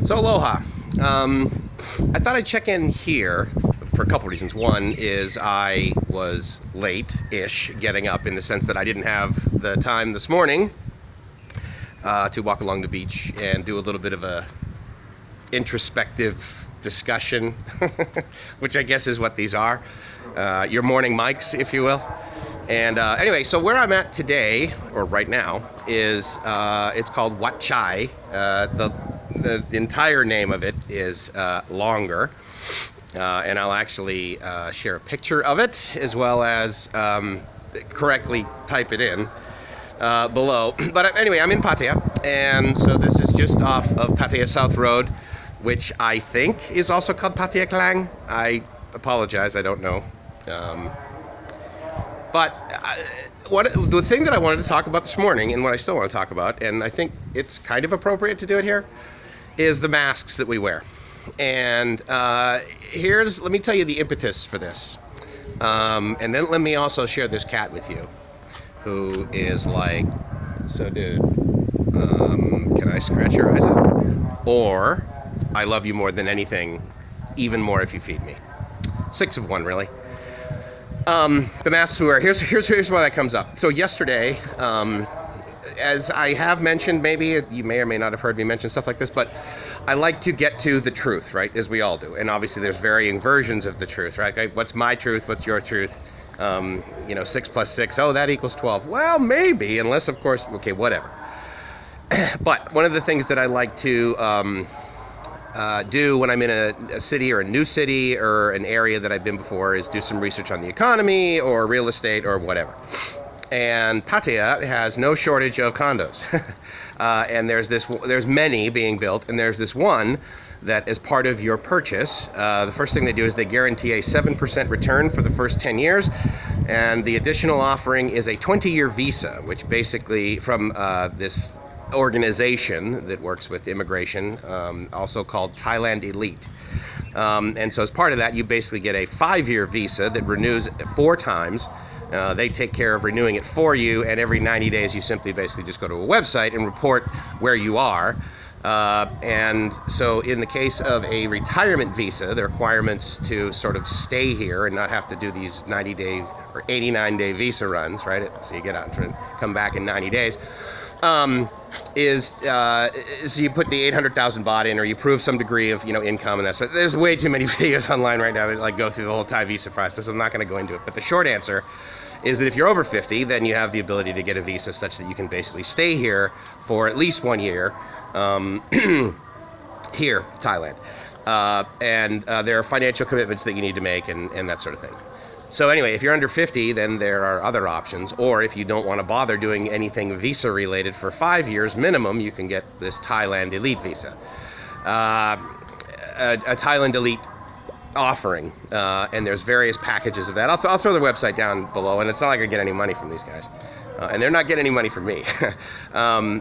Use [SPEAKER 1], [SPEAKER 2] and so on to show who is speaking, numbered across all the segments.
[SPEAKER 1] So aloha. I thought I'd check in here for a couple reasons. One is I was late-ish getting up in the sense that I didn't have the time this morning to walk along the beach and do a little bit of a introspective discussion, which I guess is what these are. Your morning mics, if you will. And anyway, so where I'm at today, or right now, is it's called Wat Chai. The entire name of it is longer, and I'll actually share a picture of it as well as correctly type it in below. But anyway, I'm in Pattaya, and so this is just off of Pattaya South Road, which I think is also called Pattaya Klang. I apologize, I don't know. But the thing that I wanted to talk about this morning, and what I still want to talk about, and I think it's kind of appropriate to do it here, is the masks that we wear. And let me tell you the impetus for this. And then let me also share this cat with you, who is like, so dude, can I scratch your eyes out? Or, I love you more than anything, even more if you feed me. 6 of 1, really. The masks we wear, here's why that comes up. So yesterday, as I have mentioned, maybe you may or may not have heard me mention stuff like this, but I like to get to the truth, right, as we all do. And obviously there's varying versions of the truth, right? Okay, what's my truth? What's your truth? 6 plus 6, oh, that equals 12. Well, maybe, unless, of course, okay, whatever. But one of the things that I like to do when I'm in a city or a new city or an area that I've been before is do some research on the economy or real estate or whatever. And Pattaya has no shortage of condos. And there's many being built, and there's this one that as part of your purchase, the first thing they do is they guarantee a 7% return for the first 10 years. And the additional offering is a 20-year visa, which basically from this organization that works with immigration, also called Thailand Elite. And so as part of that, you basically get a 5-year visa that renews 4 times. They take care of renewing it for you, and every 90 days you simply basically just go to a website and report where you are. And so in the case of a retirement visa, the requirements to sort of stay here and not have to do these 90-day or 89-day visa runs, right? So you get out and come back in 90 days. So you put the 800,000 baht in, or you prove some degree of income and that sort. There's way too many videos online right now that like go through the whole Thai visa process. I'm not going to go into it, but the short answer is that if you're over 50, then you have the ability to get a visa such that you can basically stay here for at least 1 year, here, Thailand, and there are financial commitments that you need to make and that sort of thing. So anyway, if you're under 50, then there are other options. Or if you don't want to bother doing anything visa related for 5 years minimum, you can get this Thailand Elite visa. A Thailand Elite offering, and there's various packages of that. I'll throw the website down below, and it's not like I get any money from these guys. And they're not getting any money from me.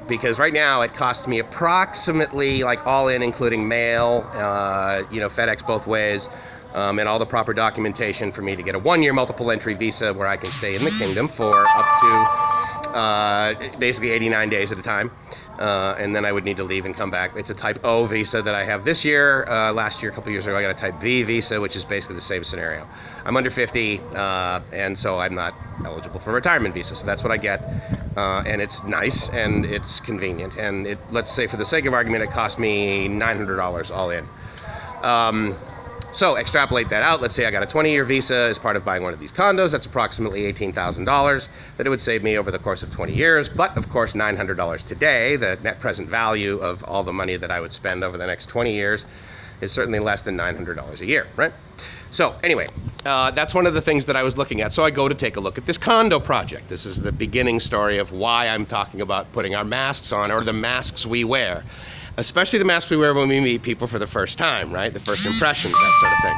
[SPEAKER 1] Because right now it costs me approximately, like all in, including mail, FedEx both ways, and all the proper documentation for me to get a 1-year multiple entry visa where I can stay in the kingdom for up to basically 89 days at a time. And then I would need to leave and come back. It's a type O visa that I have this year. Last year, a couple years ago, I got a type V visa, which is basically the same scenario. I'm under 50, and so I'm not eligible for a retirement visa. So that's what I get. And it's nice and it's convenient. And let's say for the sake of argument, it cost me $900 all in. So extrapolate that out. Let's say I got a 20-year visa as part of buying one of these condos. That's approximately $18,000 that it would save me over the course of 20 years. But of course, $900 today, the net present value of all the money that I would spend over the next 20 years is certainly less than $900 a year, right? So anyway, that's one of the things that I was looking at. So I go to take a look at this condo project. This is the beginning story of why I'm talking about putting our masks on, or the masks we wear. Especially the masks we wear when we meet people for the first time, right? The first impressions, that sort of thing.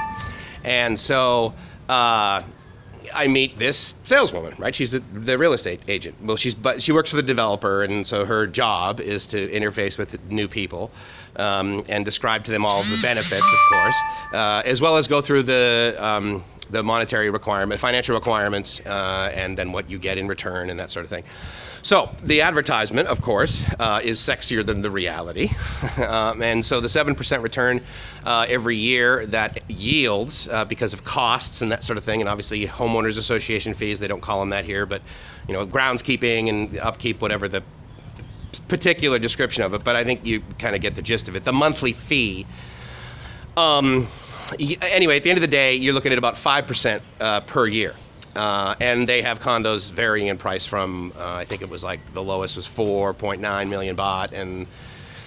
[SPEAKER 1] And so I meet this saleswoman, right? She's the real estate agent. Well, she works for the developer, and so her job is to interface with new people and describe to them all of the benefits, of course, as well as go through the monetary requirement, financial requirements, and then what you get in return and that sort of thing. So the advertisement, of course, is sexier than the reality. And so the 7% return every year that yields because of costs and that sort of thing, and obviously homeowners association fees, they don't call them that here, but groundskeeping and upkeep, whatever the particular description of it, but I think you kind of get the gist of it. The monthly fee. Anyway, at the end of the day, you're looking at about 5% per year. And they have condos varying in price from, I think it was like the lowest was 4.9 million baht, and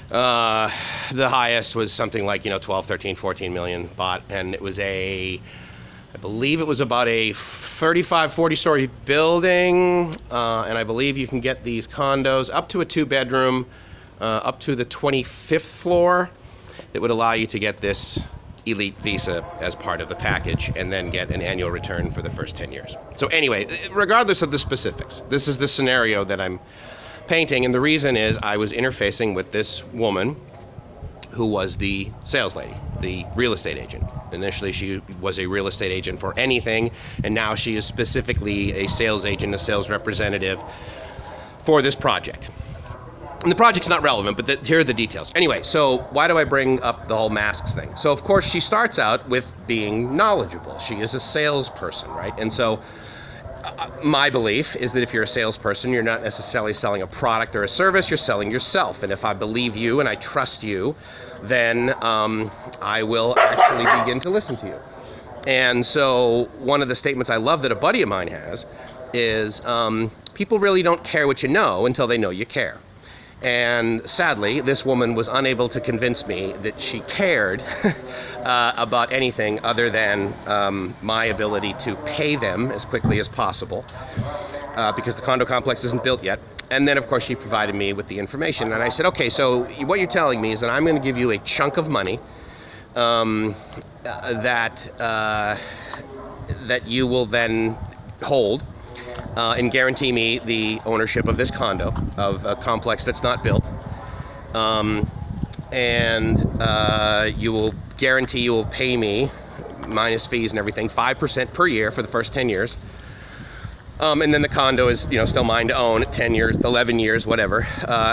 [SPEAKER 1] the highest was something like 12, 13, 14 million baht, and it was I believe it was about a 35, 40-story building, and I believe you can get these condos up to a 2-bedroom, up to the 25th floor, that would allow you to get this Elite visa as part of the package and then get an annual return for the first 10 years. So anyway, regardless of the specifics, this is the scenario that I'm painting, and the reason is I was interfacing with this woman who was the sales lady, the real estate agent. Initially, she was a real estate agent for anything, and now she is specifically a sales agent, a sales representative for this project. And the project's not relevant, but here are the details. Anyway, so why do I bring up the whole masks thing? So, of course, she starts out with being knowledgeable. She is a salesperson, right? And so my belief is that if you're a salesperson, you're not necessarily selling a product or a service, you're selling yourself. And if I believe you and I trust you, then I will actually begin to listen to you. And so one of the statements I love that a buddy of mine has is people really don't care what you know until they know you care. And sadly, this woman was unable to convince me that she cared about anything other than my ability to pay them as quickly as possible because the condo complex isn't built yet. And then, of course, she provided me with the information. And I said, okay, so what you're telling me is that I'm going to give you a chunk of money that you will then hold and guarantee me the ownership of this condo, of a complex that's not built. And you will guarantee you will pay me, minus fees and everything, 5% per year for the first 10 years. And then the condo is, still mine to own at 10 years, 11 years, whatever.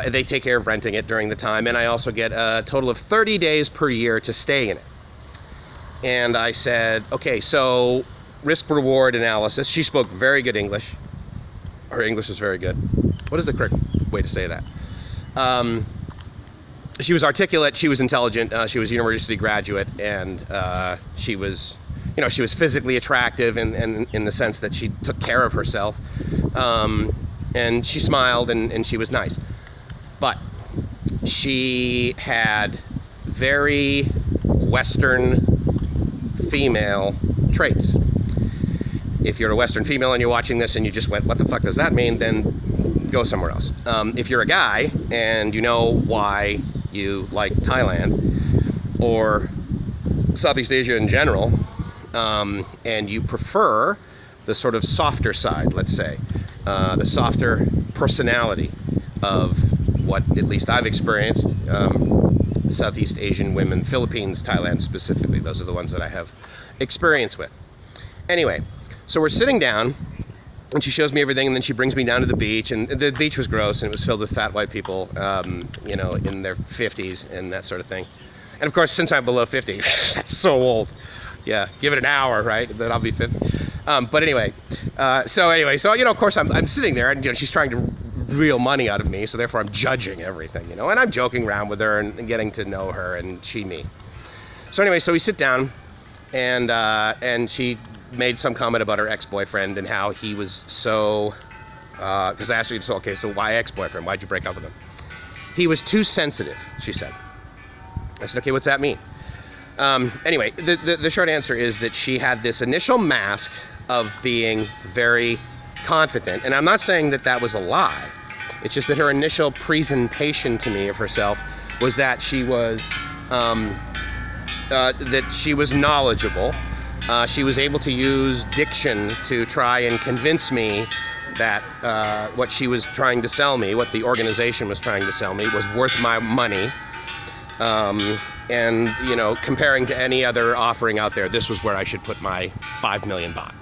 [SPEAKER 1] They take care of renting it during the time. And I also get a total of 30 days per year to stay in it. And I said, okay, so risk-reward analysis. She spoke very good English. Her English was very good. What is the correct way to say that? She was articulate. She was intelligent. She was a university graduate, and she was, she was physically attractive in the sense that she took care of herself, and she smiled, and she was nice. But she had very Western female traits. If you're a Western female and you're watching this and you just went, what the fuck does that mean? Then go somewhere else. If you're a guy and you know why you like Thailand or Southeast Asia in general, and you prefer the sort of softer side, let's say, the softer personality of what at least I've experienced, Southeast Asian women, Philippines, Thailand specifically, those are the ones that I have experience with. Anyway, so we're sitting down, and she shows me everything, and then she brings me down to the beach, and the beach was gross, and it was filled with fat white people, in their 50s and that sort of thing. And of course, since I'm below 50, that's so old. Yeah, give it an hour, right? Then I'll be 50. But anyway, so of course, I'm sitting there, and she's trying to real money out of me, so therefore I'm judging everything, and I'm joking around with her and getting to know her, and she me. So anyway, so we sit down, and she made some comment about her ex-boyfriend and how he was so, because I asked her, so why ex-boyfriend? Why'd you break up with him? He was too sensitive, she said. I said, okay, what's that mean? Anyway, the short answer is that she had this initial mask of being very confident, and I'm not saying that that was a lie. It's just that her initial presentation to me of herself was that she was knowledgeable. She was able to use diction to try and convince me that what she was trying to sell me, what the organization was trying to sell me, was worth my money. And comparing to any other offering out there, this was where I should put my 5 million baht.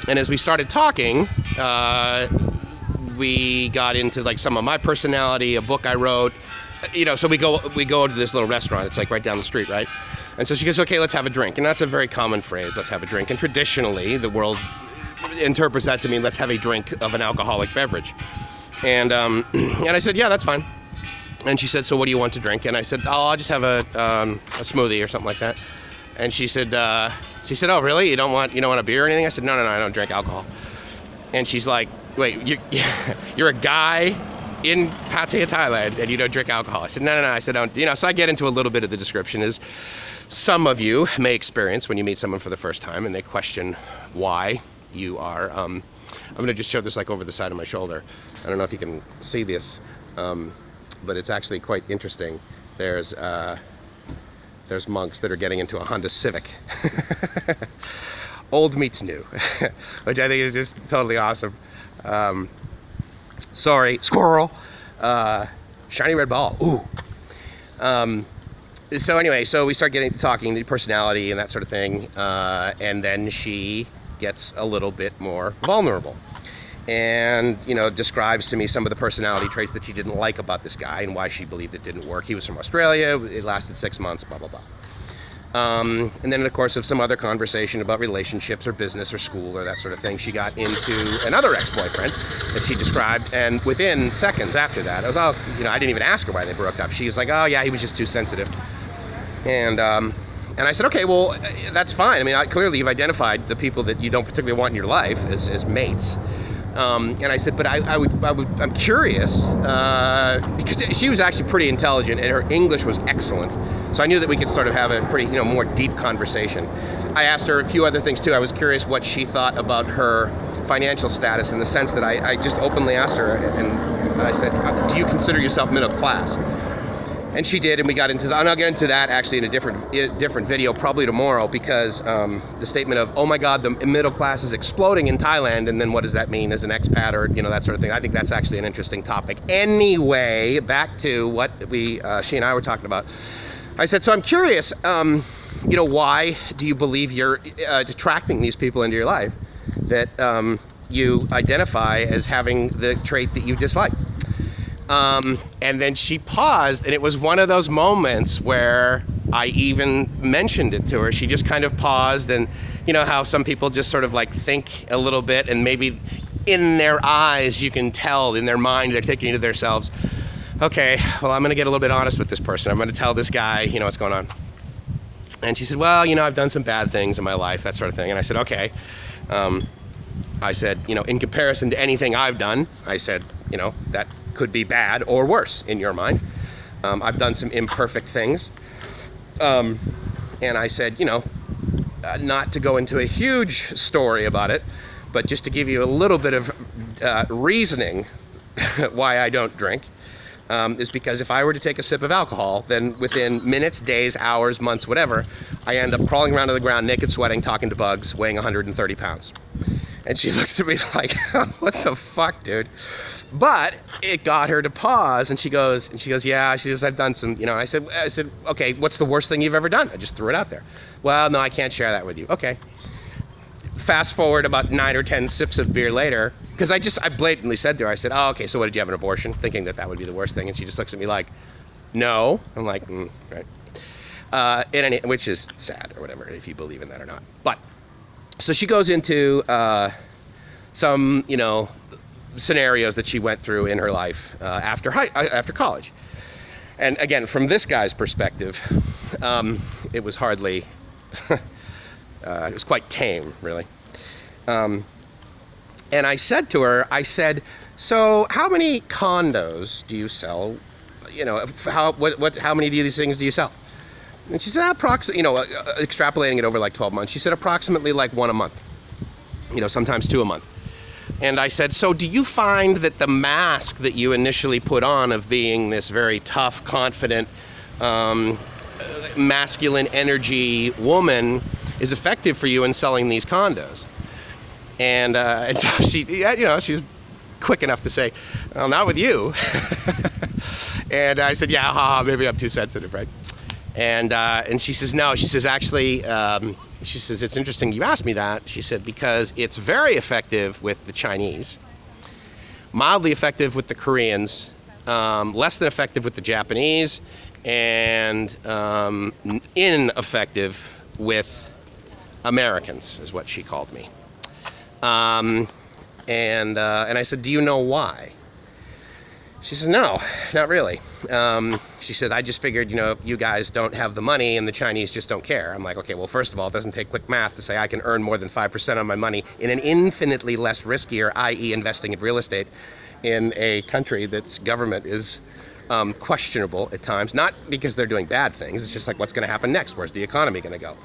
[SPEAKER 1] And as we started talking, we got into like some of my personality, a book I wrote, so we go to this little restaurant. It's like right down the street, right? And so she goes, okay, let's have a drink. And that's a very common phrase, let's have a drink. And traditionally, the world interprets that to mean let's have a drink of an alcoholic beverage. And I said, yeah, that's fine. And she said, so what do you want to drink? And I said, oh, I'll just have a smoothie or something like that. And she said, oh, really? You don't want a beer or anything? I said, no, I don't drink alcohol. And she's like, wait, you're a guy in Pattaya, Thailand, and you don't drink alcohol? I said, no. I said, don't. So I get into a little bit of the description as some of you may experience when you meet someone for the first time and they question why you are. I'm going to just show this like over the side of my shoulder. I don't know if you can see this, but it's actually quite interesting. There's monks that are getting into a Honda Civic. Old meets new, which I think is just totally awesome. Sorry, squirrel. Shiny red ball. Ooh. So anyway, so we start talking the personality and that sort of thing, and then she gets a little bit more vulnerable, and describes to me some of the personality traits that she didn't like about this guy and why she believed it didn't work. He was from Australia. It lasted 6 months. Blah blah blah. And then in the course of some other conversation about relationships or business or school or that sort of thing, she got into another ex-boyfriend that she described, and within seconds after that, I was all, I didn't even ask her why they broke up. She's like, oh yeah, he was just too sensitive. And I said, okay, well, that's fine. I mean, clearly you've identified the people that you don't particularly want in your life as mates. And I said, but I'm curious, because she was actually pretty intelligent and her English was excellent. So I knew that we could sort of have a pretty, more deep conversation. I asked her a few other things too. I was curious what she thought about her financial status, in the sense that I just openly asked her, and I said, do you consider yourself middle class? And she did, and we got into that. And I'll get into that actually in a different video, probably tomorrow, because the statement of, oh my God, the middle class is exploding in Thailand, and then what does that mean as an expat, or that sort of thing. I think that's actually an interesting topic. Anyway, back to what she and I were talking about. I said, so I'm curious, why do you believe you're attracting these people into your life that you identify as having the trait that you dislike? And then she paused, and it was one of those moments where I even mentioned it to her. She just kind of paused, and how some people just sort of like think a little bit, and maybe in their eyes you can tell, in their mind they're thinking to themselves, okay, well, I'm going to get a little bit honest with this person. I'm going to tell this guy, what's going on. And she said, well, I've done some bad things in my life, that sort of thing. And I said, okay. I said, in comparison to anything I've done, I said, that could be bad or worse in your mind. I've done some imperfect things. And I said, not to go into a huge story about it, but just to give you a little bit of reasoning why I don't drink, is because if I were to take a sip of alcohol, then within minutes, days, hours, months, whatever, I end up crawling around to the ground, naked, sweating, talking to bugs, weighing 130 pounds. And she looks at me like, what the fuck, dude? But it got her to pause, and she goes, yeah, she goes, I've done some, I said, okay, what's the worst thing you've ever done? I just threw it out there. Well, no, I can't share that with you. Okay. Fast forward about 9 or 10 sips of beer later, because I blatantly said to her, I said, oh, okay, so what, did you have an abortion? Thinking that would be the worst thing. And she just looks at me like, no. I'm like, right. Which is sad or whatever, if you believe in that or not. But, so she goes into some, scenarios that she went through in her life after college. And again, from this guy's perspective, it was hardly, it was quite tame, really. And I said to her, so how many condos do you sell? How many of these things do you sell? And she said, extrapolating it over like 12 months, she said approximately like one a month, sometimes 2 a month. And I said, so do you find that the mask that you initially put on of being this very tough, confident, masculine energy woman is effective for you in selling these condos? And so she was quick enough to say, well, not with you. And I said, yeah, maybe I'm too sensitive, right? And she says, no, she says, actually, she says, it's interesting you asked me that. She said, because it's very effective with the Chinese, mildly effective with the Koreans, less than effective with the Japanese, and ineffective with Americans, is what she called me. And I said, do you know why? She says, no, not really. She said, I just figured, you guys don't have the money and the Chinese just don't care. I'm like, okay, well, first of all, it doesn't take quick math to say I can earn more than 5% on my money in an infinitely less riskier, i.e. investing in real estate in a country that's government is questionable at times. Not because they're doing bad things. It's just like, what's going to happen next? Where's the economy going to go?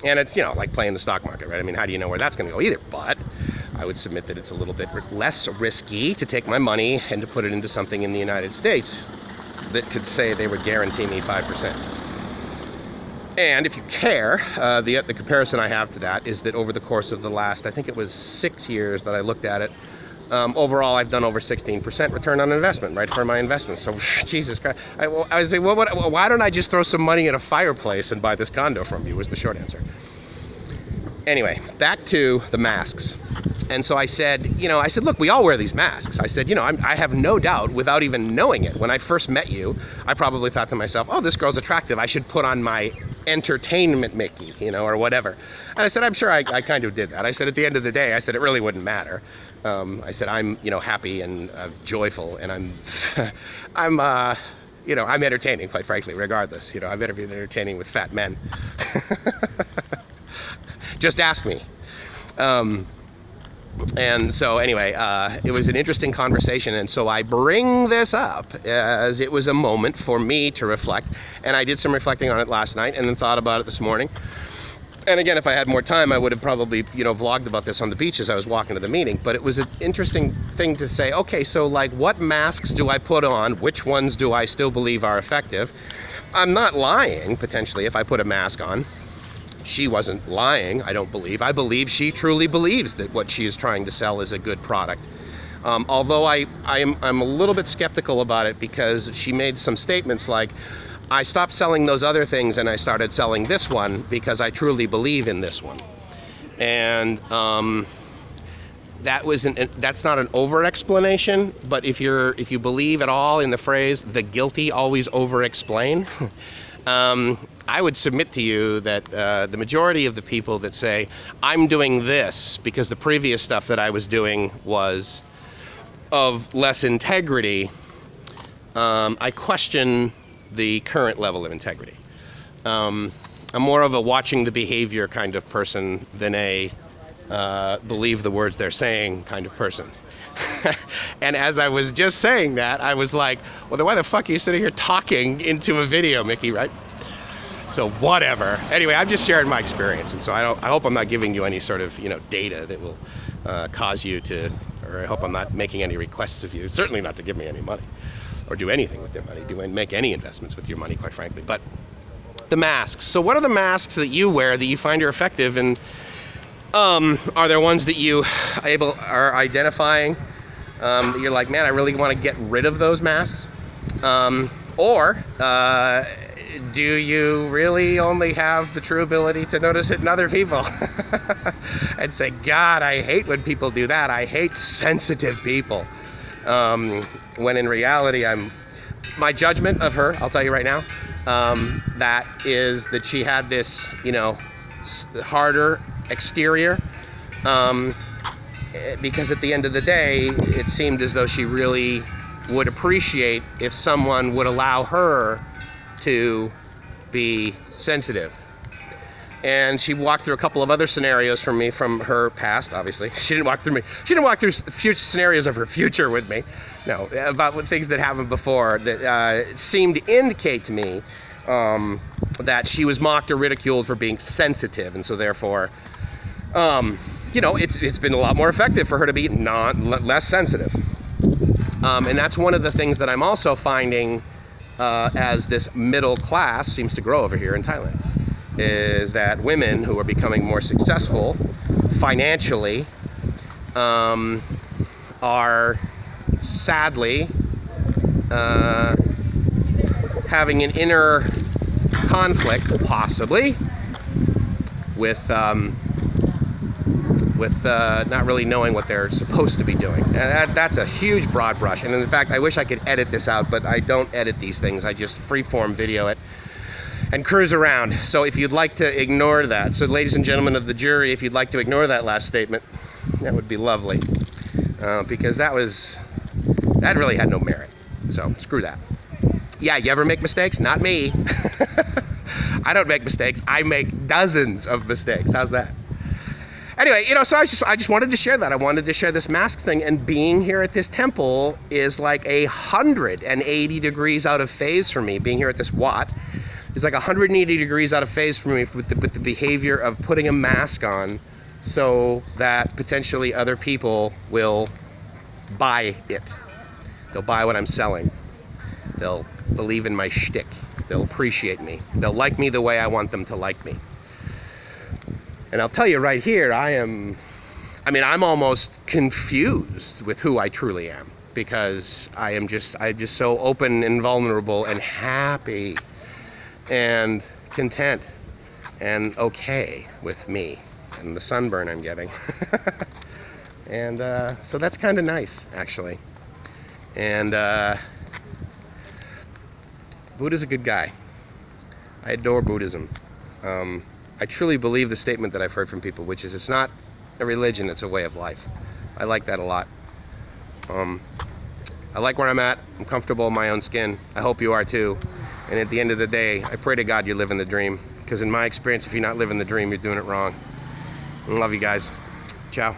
[SPEAKER 1] And it's, like playing the stock market, right? I mean, how do you know where that's going to go either? But I would submit that it's a little bit less risky to take my money and to put it into something in the United States that could say they would guarantee me 5%. And if you care, the comparison I have to that is that over the course of the last, I think it was 6 years that I looked at it, overall I've done over 16% return on investment, right, for my investments. So, Jesus Christ. I was saying, why don't I just throw some money in a fireplace and buy this condo from you, was the short answer. Anyway, back to the masks. And so I said, look, we all wear these masks. I said, I have no doubt, without even knowing it, when I first met you, I probably thought to myself, oh, this girl's attractive. I should put on my entertainment Mickey, or whatever. And I said, I'm sure I kind of did that. I said, at the end of the day, I said, it really wouldn't matter. I said, I'm, happy and joyful, and I'm entertaining, quite frankly, regardless. I've been entertaining with fat men. Just ask me. And so anyway, it was an interesting conversation, and so I bring this up as it was a moment for me to reflect, and I did some reflecting on it last night and then thought about it this morning. And again, if I had more time, I would have probably, vlogged about this on the beach as I was walking to the meeting. But it was an interesting thing to say, okay, so like, what masks do I put on? Which ones do I still believe are effective? I'm not lying, potentially, if I put a mask on. She wasn't lying, I don't believe. I believe she truly believes that what she is trying to sell is a good product. Although I'm a little bit skeptical about it, because she made some statements like, I stopped selling those other things and I started selling this one because I truly believe in this one. And that's not an over-explanation, but if you believe at all in the phrase, the guilty always over-explain, I would submit to you that the majority of the people that say, I'm doing this because the previous stuff that I was doing was of less integrity, I question the current level of integrity. I'm more of a watching the behavior kind of person than a believe the words they're saying kind of person. And as I was just saying that, I was like, well, then why the fuck are you sitting here talking into a video, Mickey, right? So whatever. Anyway, I'm just sharing my experience, and so I hope I'm not giving you any sort of data that will cause you to, or I hope I'm not making any requests of you. Certainly not to give me any money or do anything with their money, make any investments with your money, quite frankly. But the masks. So what are the masks that you wear that you find are effective, and are there ones that you are identifying that you're like, man, I really want to get rid of those masks? Or do you really only have the true ability to notice it in other people? And say, God, I hate when people do that. I hate sensitive people. When in reality, my judgment of her, I'll tell you right now, that is that she had this, harder exterior, because at the end of the day, it seemed as though she really would appreciate if someone would allow her to be sensitive. And she walked through a couple of other scenarios for me from her past, obviously. She didn't walk through future scenarios of her future with me. No, about things that happened before that seemed to indicate to me that she was mocked or ridiculed for being sensitive. And so therefore, it's been a lot more effective for her to be less sensitive. And that's one of the things that I'm also finding as this middle class seems to grow over here in Thailand, is that women who are becoming more successful financially are sadly having an inner conflict, possibly, with not really knowing what they're supposed to be doing. And that's a huge broad brush. And in fact, I wish I could edit this out, but I don't edit these things. I just freeform video it and cruise around. So if you'd like to ignore that, so ladies and gentlemen of the jury, if you'd like to ignore that last statement, that would be lovely, because that really had no merit. So screw that. Yeah, you ever make mistakes? Not me. I don't make mistakes. I make dozens of mistakes. How's that? Anyway, so I just wanted to share that. I wanted to share this mask thing, and being here at this temple is like 180 degrees out of phase for me. Being here at this Wat is like 180 degrees out of phase for me with the behavior of putting a mask on so that potentially other people will buy it. They'll buy what I'm selling. They'll believe in my shtick. They'll appreciate me. They'll like me the way I want them to like me. And I'll tell you right here, I'm almost confused with who I truly am, because I'm just so open and vulnerable and happy and content and okay with me and the sunburn I'm getting. And so that's kind of nice, actually. And Buddha's a good guy. I adore Buddhism. I truly believe the statement that I've heard from people, which is it's not a religion, it's a way of life. I like that a lot. I like where I'm at. I'm comfortable in my own skin. I hope you are too. And at the end of the day, I pray to God you're living the dream. Because in my experience, if you're not living the dream, you're doing it wrong. I love you guys. Ciao.